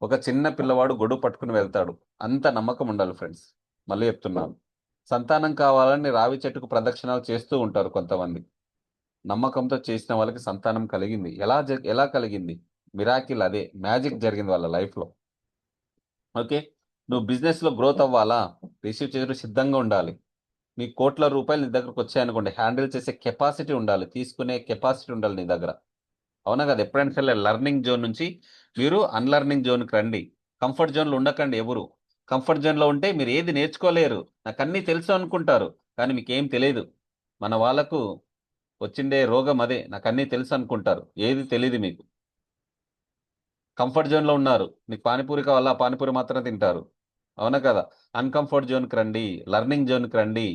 ఒక చిన్న పిల్లవాడు గొడుగు పట్టుకుని వెళ్తాడు. అంత నమ్మకం ఉండాలి ఫ్రెండ్స్. మళ్ళీ చెప్తున్నాను, సంతానం కావాలని రావి చెట్టుకు ప్రదక్షిణాలు చేస్తూ ఉంటారు కొంతమంది. నమ్మకంతో చేసిన వాళ్ళకి సంతానం కలిగింది. ఎలా కలిగింది? మిరాకిల్, అదే మ్యాజిక్ జరిగింది వాళ్ళ లైఫ్లో. ఓకే. నువ్వు బిజినెస్లో గ్రోత్ అవ్వాలా? రిసీవ్ చేయడం సిద్ధంగా ఉండాలి. నీ కోట్ల రూపాయలు నీ దగ్గరకు వచ్చాయనుకోండి, హ్యాండిల్ చేసే కెపాసిటీ ఉండాలి, తీసుకునే కెపాసిటీ ఉండాలి నీ దగ్గర. అవునా కదా? ఎప్పుడైనా సరే లెర్నింగ్ జోన్ నుంచి మీరు అన్లర్నింగ్ జోన్కి రండి. కంఫర్ట్ జోన్లో ఉండకండి ఎవరు. కంఫర్ట్ జోన్లో ఉంటే మీరు ఏది నేర్చుకోలేరు. నాకు అన్నీ తెలుసు అనుకుంటారు, కానీ మీకు ఏం తెలియదు. మన వాళ్ళకు వచ్చిండే రోగం అదే, నాకు అన్నీ తెలుసు అనుకుంటారు, ఏది తెలియదు మీకు. కంఫర్ట్ జోన్లో ఉన్నారు, నీకు పానీపూరి కావాలా, పానీపూరి మాత్రం తింటారు. అవునా కదా? అన్కంఫర్ట్ జోన్కి రండి, లర్నింగ్ జోన్కి రండి.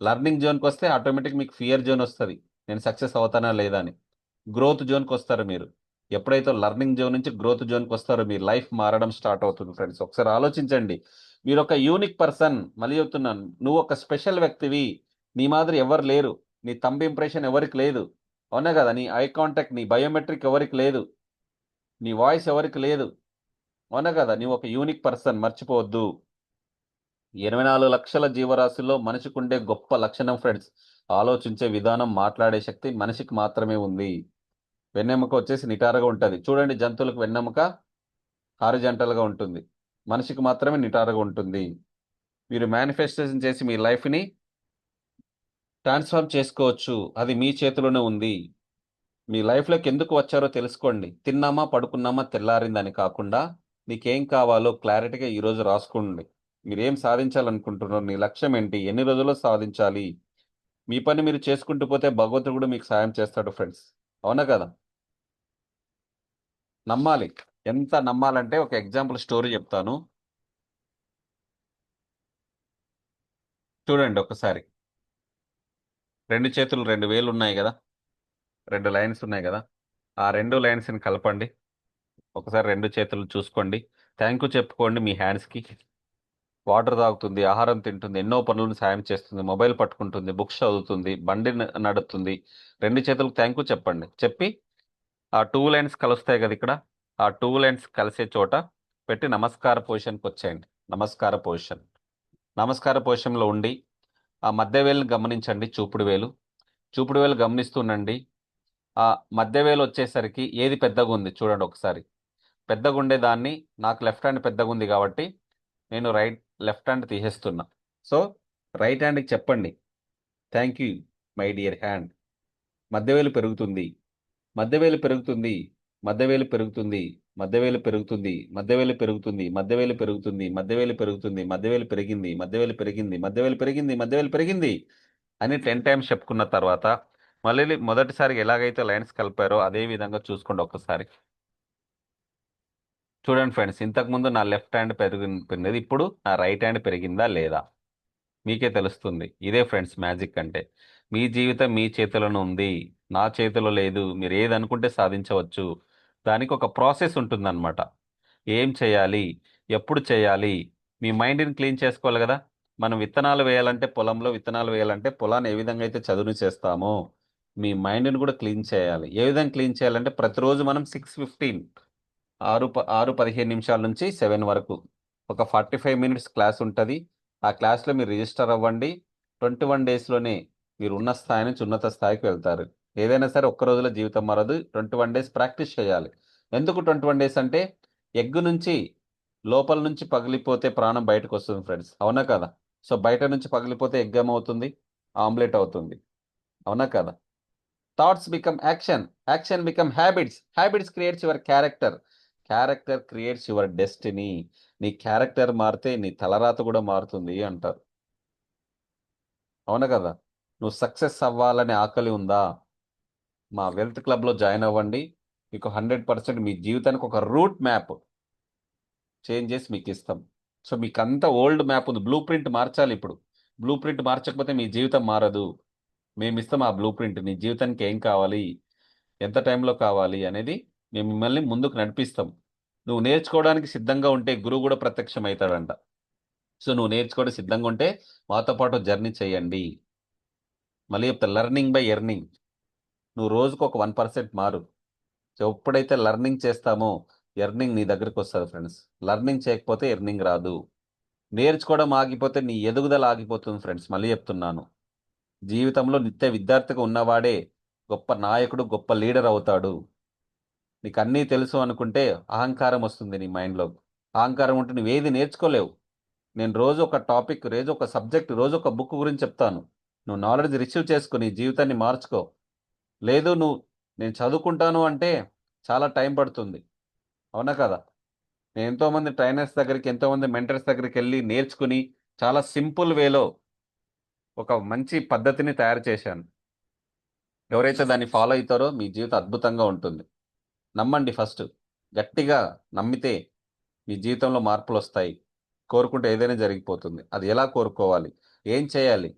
లర్నింగ్ జోన్కి వస్తే ఆటోమేటిక్ మీకు ఫియర్ జోన్ వస్తుంది, నేను సక్సెస్ అవుతానా లేదా అని. గ్రోత్ జోన్కి వస్తారు మీరు. ఎప్పుడైతే లర్నింగ్ జోన్ నుంచి గ్రోత్ జోన్కి వస్తారో మీ లైఫ్ మారడం స్టార్ట్ అవుతుంది ఫ్రెండ్స్. ఒకసారి ఆలోచించండి. మీరు ఒక యూనిక్ పర్సన్. మళ్ళీ చెప్తున్నాను, నువ్వు ఒక స్పెషల్ వ్యక్తివి. నీ మాదిరి ఎవరు లేరు. నీ థంబ్ ఇంప్రెషన్ ఎవరికి లేదు. అవునా కదా? నీ ఐ కాంటాక్ట్, నీ బయోమెట్రిక్ ఎవరికి లేదు. నీ వాయిస్ ఎవరికి లేదు. అవునా కదా? నీవు ఒక యూనిక్ పర్సన్, మర్చిపోవద్దు. 24 లక్షల జీవరాశుల్లో మనిషికుండే గొప్ప లక్షణం ఫ్రెండ్స్, ఆలోచించే విధానం, మాట్లాడే శక్తి మనిషికి మాత్రమే ఉంది. వెన్నెముక వచ్చేసి నిటారుగా ఉంటుంది. చూడండి, జంతువులకు వెన్నెముక హారిజంటల్గా ఉంటుంది, మనిషికి మాత్రమే నిటారుగా ఉంటుంది. మీరు మేనిఫెస్టేషన్ చేసి మీ లైఫ్ని ట్రాన్స్ఫార్మ్ చేసుకోవచ్చు. అది మీ చేతిలోనే ఉంది. మీ లైఫ్లోకి ఎందుకు వచ్చారో తెలుసుకోండి. తిన్నామా, పడుకున్నామా, తెల్లారిందని కాకుండా నీకేం కావాలో క్లారిటీగా ఈరోజు రాసుకోండి. మీరేం సాధించాలనుకుంటున్నారు? నీ లక్ష్యం ఏంటి? ఎన్ని రోజుల్లో సాధించాలి? మీ పని మీరు చేసుకుంటూ పోతే భగవంతుడు కూడా మీకు సాయం చేస్తాడు ఫ్రెండ్స్. అవునా కదా? నమ్మాలి. ఎంత నమ్మాలంటే ఒక ఎగ్జాంపుల్ స్టోరీ చెప్తాను, చూడండి ఒకసారి. 2 చేతులు, 2 వేలు ఉన్నాయి కదా, 2 లైన్స్ ఉన్నాయి కదా. ఆ 2 లైన్స్ని కలపండి. ఒకసారి 2 చేతులు చూసుకోండి. థ్యాంక్ యూ చెప్పుకోండి మీ హ్యాండ్స్కి. వాటర్ తాగుతుంది, ఆహారం తింటుంది, ఎన్నో పనులను సాయం చేస్తుంది, మొబైల్ పట్టుకుంటుంది, బుక్స్ చదువుతుంది, బండి నడుపుతుంది. 2 చేతులకు థ్యాంక్ యూ చెప్పండి. చెప్పి ఆ 2 లైన్స్ కలుస్తాయి కదా ఇక్కడ, ఆ 2 లైన్స్ కలిసే చోట పెట్టి నమస్కార పొజిషన్కి వచ్చేయండి. నమస్కార పొజిషన్. నమస్కార పొజిషన్లో ఉండి ఆ మధ్య వేలుని గమనించండి. చూపుడు వేలు. చూపుడు వేలు గమనిస్తుండండి. ఆ మధ్య వేలు వచ్చేసరికి ఏది పెద్దగా ఉంది చూడండి ఒకసారి. పెద్దగా ఉండే దాన్ని, నాకు లెఫ్ట్ హ్యాండ్ పెద్దగా ఉంది కాబట్టి నేను లెఫ్ట్ హ్యాండ్ తీసేస్తున్నా. సో రైట్ హ్యాండ్కి చెప్పండి, thank you my dear hand. మధ్యవేలు పెరుగుతుంది, మధ్యవేలు పెరుగుతుంది, మధ్యవేలు పెరుగుతుంది, మధ్యవేలు పెరుగుతుంది, మధ్యవేలు పెరుగుతుంది, మధ్యవేలు పెరుగుతుంది, మధ్యవేలు పెరుగుతుంది, మధ్యవేలు పెరిగింది, మధ్యవేలు పెరిగింది, మధ్యవేలు పెరిగింది, మధ్యవేలు పెరిగింది అని 10 టైమ్స్ చెప్పుకున్న తర్వాత మళ్ళీ మొదటిసారి ఎలాగైతే లైన్స్ కలిపారో అదే విధంగా చూసుకోండి ఒక్కసారి. చూడండి ఫ్రెండ్స్, ఇంతకుముందు నా లెఫ్ట్ హ్యాండ్ పెరిగింది, ఇప్పుడు నా రైట్ హ్యాండ్ పెరిగిందా లేదా మీకే తెలుస్తుంది. ఇదే ఫ్రెండ్స్ మ్యాజిక్ అంటే. మీ జీవితం మీ చేతిలోనే ఉంది, నా చేతిలో లేదు. మీరు ఏది అనుకుంటే సాధించవచ్చు. దానికి ఒక ప్రాసెస్ ఉంటుందన్నమాట. ఏం చేయాలి, ఎప్పుడు చేయాలి, మీ మైండ్ని క్లీన్ చేసుకోవాలి కదా. మనం విత్తనాలు వేయాలంటే, పొలంలో విత్తనాలు వేయాలంటే పొలాన్ని ఏ విధంగా అయితే చదును చేస్తామో మీ మైండ్ని కూడా క్లీన్ చేయాలి. ఏ విధంగా క్లీన్ చేయాలంటే ప్రతిరోజు మనం 6:15, 6:15 నిమిషాల నుంచి 7 వరకు ఒక 45 మినిట్స్ క్లాస్ ఉంటుంది. ఆ క్లాస్లో మీరు రిజిస్టర్ అవ్వండి. 21 డేస్లోనే మీరు ఉన్న స్థాయి నుంచి ఉన్నత స్థాయికి వెళ్తారు. ఏదైనా సరే ఒక్క రోజులో జీవితం మారదు. 21 డేస్ ప్రాక్టీస్ చేయాలి. ఎందుకు 21 డేస్ అంటే ఎగ్ నుంచి లోపల నుంచి పగిలిపోతే ప్రాణం బయటకు వస్తుంది ఫ్రెండ్స్, అవునా కదా? సో బయట నుంచి పగిలిపోతే ఎగ్ ఏమవుతుంది? ఆమ్లెట్ అవుతుంది, అవునా కదా? Thoughts become action, action become habits, habits creates your character, character creates your destiny. నీ క్యారెక్టర్ మారితే నీ తలరాత కూడా మారుతుంది అంటారు, అవునా కదా? నువ్వు సక్సెస్ అవ్వాలనే ఆకలి ఉందా? మా వెల్త్ క్లబ్లో జాయిన్ అవ్వండి. మీకు 100% మీ జీవితానికి ఒక రూట్ మ్యాప్ చేంజ్ చేసి మీకు ఇస్తాం. సో మీకు అంతా ఓల్డ్ మ్యాప్ ఉంది, బ్లూ ప్రింట్ మార్చాలి ఇప్పుడు. బ్లూ ప్రింట్ మార్చకపోతే మీ జీవితం మారదు. మేము ఇస్తాం ఆ బ్లూ ప్రింట్. నీ జీవితానికి ఏం కావాలి, ఎంత టైంలో కావాలి అనేది మేము మిమ్మల్ని ముందుకు నడిపిస్తాం. నువ్వు నేర్చుకోవడానికి సిద్ధంగా ఉంటే గురువు కూడా ప్రత్యక్షం అవుతాడంట. సో నువ్వు నేర్చుకోవడం సిద్ధంగా ఉంటే మాతో పాటు జర్నీ చేయండి. మళ్ళీ చెప్తా, లెర్నింగ్ బై ఎర్నింగ్. నువ్వు రోజుకు ఒక 1% మారు. సో ఎప్పుడైతే లెర్నింగ్ చేస్తామో ఎర్నింగ్ నీ దగ్గరికి వస్తుంది ఫ్రెండ్స్. లెర్నింగ్ చేయకపోతే ఎర్నింగ్ రాదు. నేర్చుకోవడం ఆగిపోతే నీ ఎదుగుదల ఆగిపోతుంది ఫ్రెండ్స్. మళ్ళీ చెప్తున్నాను, జీవితంలో నిత్య విద్యార్థిగా ఉన్నవాడే గొప్ప నాయకుడు, గొప్ప లీడర్ అవుతాడు. నీకు అన్నీ తెలుసు అనుకుంటే అహంకారం వస్తుంది నీ మైండ్లో. అహంకారం ఉంటే నువ్వేది నేర్చుకోలేవు. నేను రోజు ఒక టాపిక్, రోజు ఒక సబ్జెక్ట్, రోజు ఒక బుక్ గురించి చెప్తాను. నువ్వు నాలెడ్జ్ రిసీవ్ చేసుకుని జీవితాన్ని మార్చుకో. లేదు నువ్వు నేను చదువుకుంటాను అంటే చాలా టైం పడుతుంది, అవునా కదా? నేను ఎంతోమంది ట్రైనర్స్ దగ్గరికి, ఎంతోమంది మెంటర్స్ దగ్గరికి వెళ్ళి నేర్చుకుని చాలా సింపుల్ వేలో ఒక మంచి పద్ధతిని తయారు చేశాను. ఎవరైతే దాన్ని ఫాలో అవుతారో మీ జీవితం అద్భుతంగా ఉంటుంది. నమ్మండి ఫస్ట్. గట్టిగా నమ్మితే మీ జీవితంలో మార్పులు వస్తాయి. కోరుకుంటే ఏదైనా జరిగిపోతుంది. అది ఎలా కోరుకోవాలి, ఏం చేయాలి,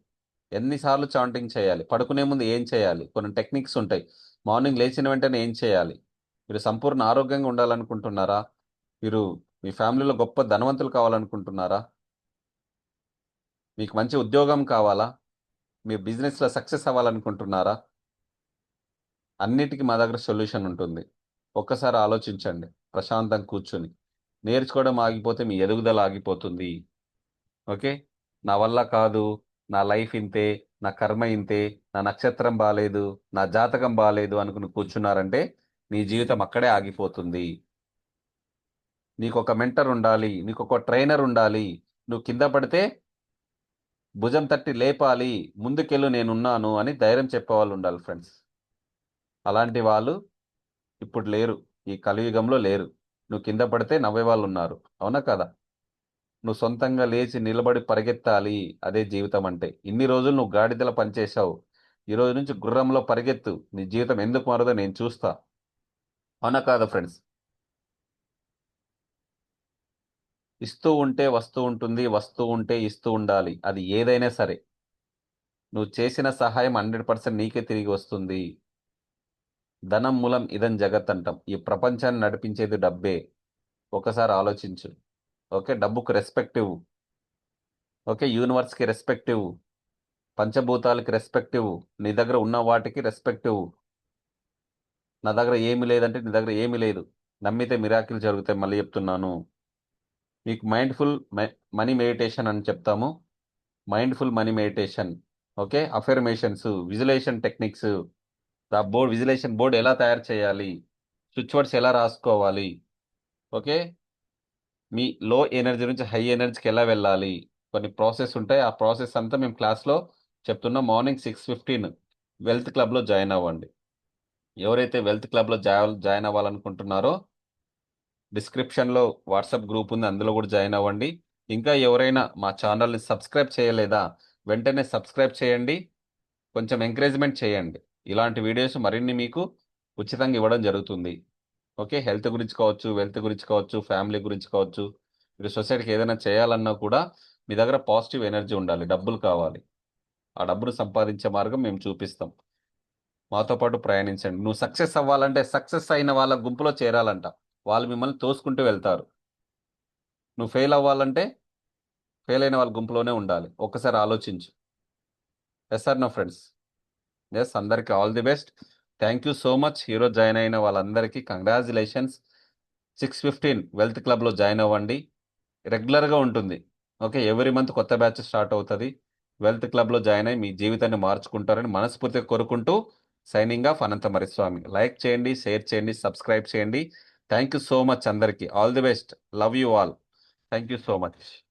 ఎన్నిసార్లు చాంటింగ్ చేయాలి, పడుకునే ముందు ఏం చేయాలి, కొన్ని టెక్నిక్స్ ఉంటాయి. మార్నింగ్ లేచిన వెంటనే ఏం చేయాలి. మీరు సంపూర్ణ ఆరోగ్యంగా ఉండాలనుకుంటున్నారా? మీరు మీ ఫ్యామిలీలో గొప్ప ధనవంతులు కావాలనుకుంటున్నారా? మీకు మంచి ఉద్యోగం కావాలా? మీరు బిజినెస్లో సక్సెస్ అవ్వాలనుకుంటున్నారా? అన్నిటికీ మా దగ్గర సొల్యూషన్ ఉంటుంది. ఒక్కసారి ఆలోచించండి ప్రశాంతంగా కూర్చొని. నేర్చుకోవడం ఆగిపోతే మీ ఎదుగుదల ఆగిపోతుంది. ఓకే. నా వల్ల కాదు, నా లైఫ్ ఇంతే, నా కర్మ ఇంతే, నా నక్షత్రం బాలేదు, నా జాతకం బాలేదు అనుకుని కూర్చున్నారంటే నీ జీవితం అక్కడే ఆగిపోతుంది. నీకు ఒక మెంటర్ ఉండాలి, నీకు ఒక ట్రైనర్ ఉండాలి. నువ్వు కింద పడితే భుజం తట్టి లేపాలి, ముందుకెళ్ళు నేనున్నాను అని ధైర్యం చెప్పేవాళ్ళు ఉండాలి ఫ్రెండ్స్. అలాంటి వాళ్ళు ఇప్పుడు లేరు, ఈ కలియుగంలో లేరు. నువ్వు కింద పడితే నవ్వే వాళ్ళు ఉన్నారు, అవునా కదా? నువ్వు సొంతంగా లేచి నిలబడి పరిగెత్తాలి. అదే జీవితం అంటే. ఇన్ని రోజులు నువ్వు గాడిదల పనిచేశావు, ఈ రోజు నుంచి గుర్రంలో పరిగెత్తు. నీ జీవితం ఎందుకు మారదో నేను చూస్తా, అవునా కాదా ఫ్రెండ్స్? ఇస్తూ ఉంటే వస్తూ ఉంటుంది, వస్తూ ఉంటే ఇస్తూ ఉండాలి. అది ఏదైనా సరే. నువ్వు చేసిన సహాయం 100% నీకే తిరిగి వస్తుంది. ధనం మూలం ఇదం జగత్ అంటాం. ఈ ప్రపంచాన్ని నడిపించేది డబ్బే. ఒకసారి ఆలోచించు. ఓకే, డబ్బుకు రెస్పెక్టివ్. ఓకే, యూనివర్స్కి రెస్పెక్టివ్, పంచభూతాలకి రెస్పెక్టివ్, నీ దగ్గర ఉన్న వాటికి రెస్పెక్టివ్. నా దగ్గర ఏమి లేదంటే నీ దగ్గర ఏమీ లేదు. నమ్మితే మిరాకిల్ జరుగుతాయి. మళ్ళీ చెప్తున్నాను, మీకు మైండ్ఫుల్ మనీ మెడిటేషన్ అని చెప్తాము. Mindful money meditation. Okay, affirmations, విజులేషన్ techniques, ఆ బోర్డ్, విజులేషన్ బోర్డ్ ఎలా తయారు చేయాలి, స్విచ్ వర్డ్స్ ఎలా రాసుకోవాలి, ఓకే, మీ లో ఎనర్జీ నుంచి హై ఎనర్జీకి ఎలా వెళ్ళాలి, కొన్ని ప్రాసెస్ ఉంటాయి. ఆ ప్రాసెస్ అంతా మేము క్లాస్లో చెప్తున్నాం. మార్నింగ్ 6:15 వెల్త్ క్లబ్లో జాయిన్ అవ్వండి. ఎవరైతే వెల్త్ క్లబ్లో జాయిన్ అవ్వాలనుకుంటున్నారో డిస్క్రిప్షన్లో వాట్సాప్ గ్రూప్ ఉంది, అందులో కూడా జాయిన్ అవ్వండి. ఇంకా ఎవరైనా మా ఛానల్ని సబ్స్క్రైబ్ చేయలేదా, వెంటనే సబ్స్క్రైబ్ చేయండి. కొంచెం ఎంకరేజ్మెంట్ చేయండి. ఇలాంటి వీడియోస్ మరిన్ని మీకు ఉచితంగా ఇవ్వడం జరుగుతుంది. ఓకే, హెల్త్ గురించి కావచ్చు, వెల్త్ గురించి కావచ్చు, ఫ్యామిలీ గురించి కావచ్చు. మీరు సొసైటీకి ఏదైనా చేయాలన్నా కూడా మీ దగ్గర పాజిటివ్ ఎనర్జీ ఉండాలి, డబ్బులు కావాలి. ఆ డబ్బును సంపాదించే మార్గం మేము చూపిస్తాం. మాతో పాటు ప్రయాణించండి. నువ్వు సక్సెస్ అవ్వాలంటే సక్సెస్ అయిన వాళ్ళ గుంపులో చేరాలంట. వాళ్ళు మిమ్మల్ని తోసుకుంటూ వెళ్తారు. నువ్వు ఫెయిల్ అవ్వాలంటే ఫెయిల్ అయిన వాళ్ళ గుంపులోనే ఉండాలి. ఒక్కసారి ఆలోచించు. Yes sir, no friends? Yes, అందరికీ all the best. Thank you so much. ఈరోజు జాయిన్ అయిన వాళ్ళందరికీ కంగ్రాచులేషన్స్. 6:15 వెల్త్ క్లబ్లో జాయిన్ అవ్వండి. రెగ్యులర్గా ఉంటుంది. ఓకే, ఎవ్రీ మంత్ కొత్త బ్యాచ్ స్టార్ట్ అవుతుంది. వెల్త్ క్లబ్లో జాయిన్ అయ్యి మీ జీవితాన్ని మార్చుకుంటారని మనస్ఫూర్తిగా కోరుకుంటూ సైనింగ్ ఆఫ్ అనంత మరిస్వామి. లైక్ చేయండి, షేర్ చేయండి, సబ్స్క్రైబ్ చేయండి. థ్యాంక్ యూ సో మచ్ అందరికీ. All the best. Love you all. Thank you so much.